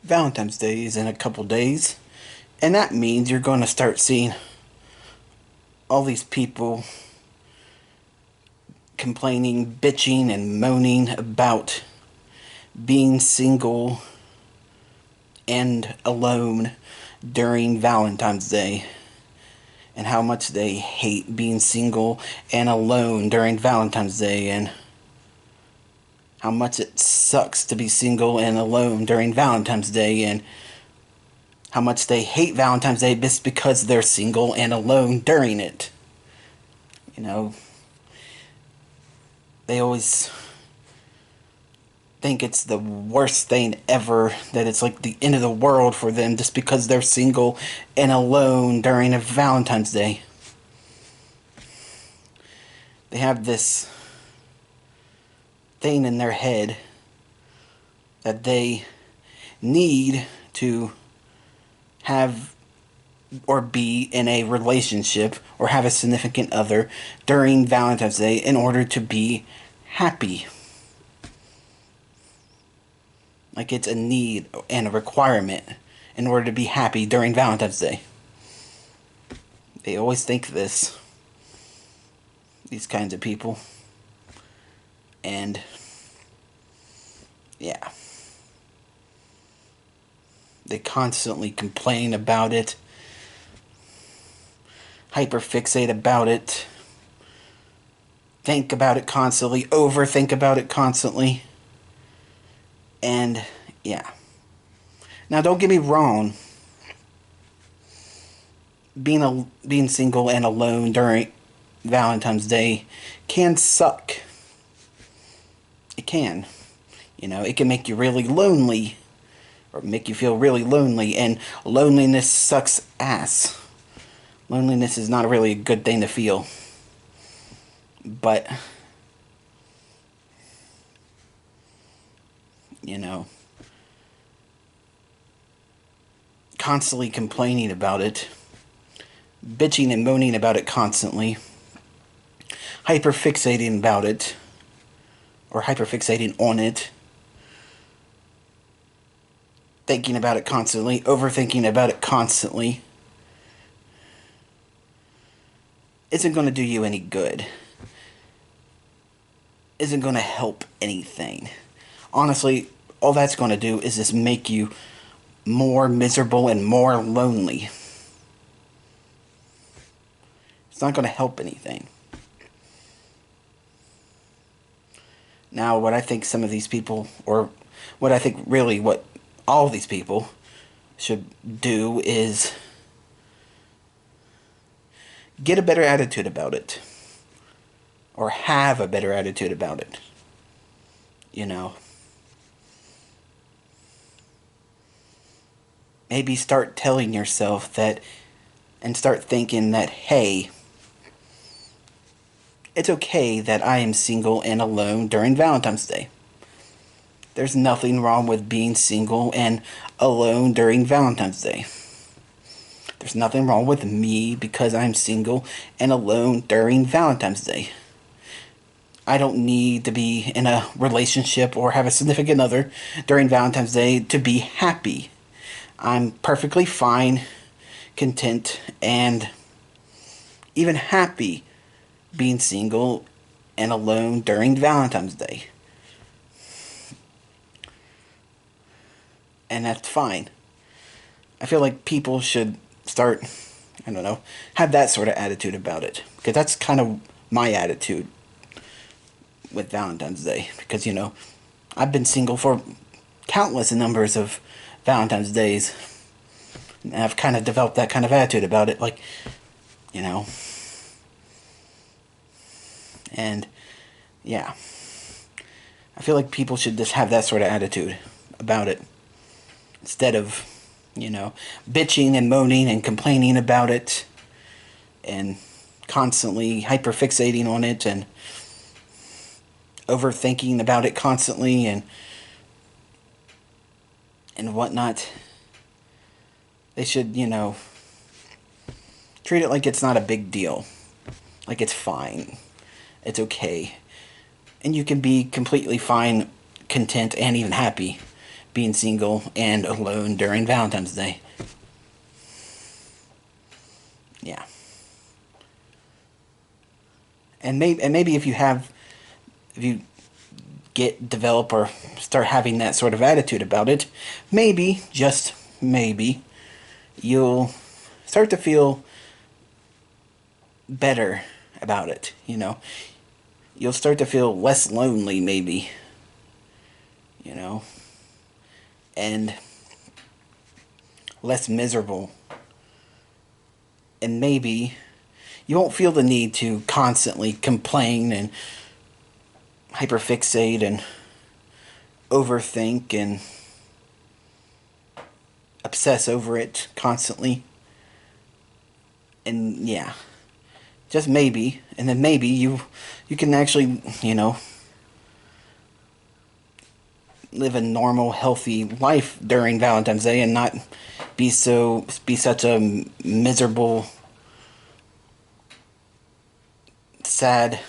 Valentine's Day is in a couple days, and that means you're going to start seeing all these people complaining, bitching, and moaning about being single and alone during Valentine's Day, and how much they hate being single and alone during Valentine's Day, and how much it sucks to be single and alone during Valentine's Day, and how much they hate Valentine's Day just because they're single and alone during it. You know, they always think it's the worst thing ever, that it's like the end of the world for them just because they're single and alone during a Valentine's Day. They have this thing in their head that they need to have or be in a relationship or have a significant other during Valentine's Day in order to be happy. Like it's a need and a requirement in order to be happy during Valentine's Day. They always think this. These kinds of people. And yeah. They constantly complain about it. Hyperfixate about it. Think about it constantly. Overthink about it constantly. And yeah. Now don't get me wrong. Being single and alone during Valentine's Day can suck. It can. You know, it can make you really lonely. Or make you feel really lonely. And loneliness sucks ass. Loneliness is not really a good thing to feel. But, you know, constantly complaining about it, bitching and moaning about it constantly, hyperfixating about it, or hyperfixating on it, thinking about it constantly, overthinking about it constantly, isn't going to do you any good. Isn't going to help anything. Honestly, all that's going to do is just make you more miserable and more lonely. It's not going to help anything. Now, what I think some of these people, or what I think really what all of these people should do is get a better attitude about it. Or have a better attitude about it. You know. Maybe start telling yourself that, and start thinking that, hey, it's okay that I am single and alone during Valentine's Day. There's nothing wrong with being single and alone during Valentine's Day. There's nothing wrong with me because I'm single and alone during Valentine's Day. I don't need to be in a relationship or have a significant other during Valentine's Day to be happy. I'm perfectly fine, content, and even happy being single and alone during Valentine's Day. And that's fine. I feel like people should start, I don't know, have that sort of attitude about it. Because that's kind of my attitude with Valentine's Day, because, you know, I've been single for countless numbers of Valentine's days, and I've kind of developed that kind of attitude about it, like, you know, and, yeah, I feel like people should just have that sort of attitude about it, instead of, you know, bitching and moaning and complaining about it, and constantly hyperfixating on it, and overthinking about it constantly and whatnot. They should, you know, treat it like it's not a big deal. Like it's fine. It's okay. And you can be completely fine, content, and even happy being single and alone during Valentine's Day. Yeah. And maybe if you develop or start having that sort of attitude about it, maybe, just maybe, you'll start to feel better about it, you know. You'll start to feel less lonely, maybe, you know, and less miserable. And maybe you won't feel the need to constantly complain and hyperfixate and overthink and obsess over it constantly. And yeah, just maybe, and then maybe you can actually, you know, live a normal, healthy life during Valentine's Day and not be such a miserable, sad,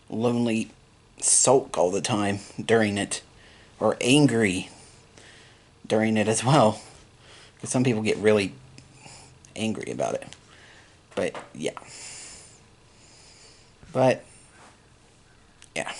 lonely sulk all the time during it, or angry during it as well, because some people get really angry about it. But yeah, but yeah.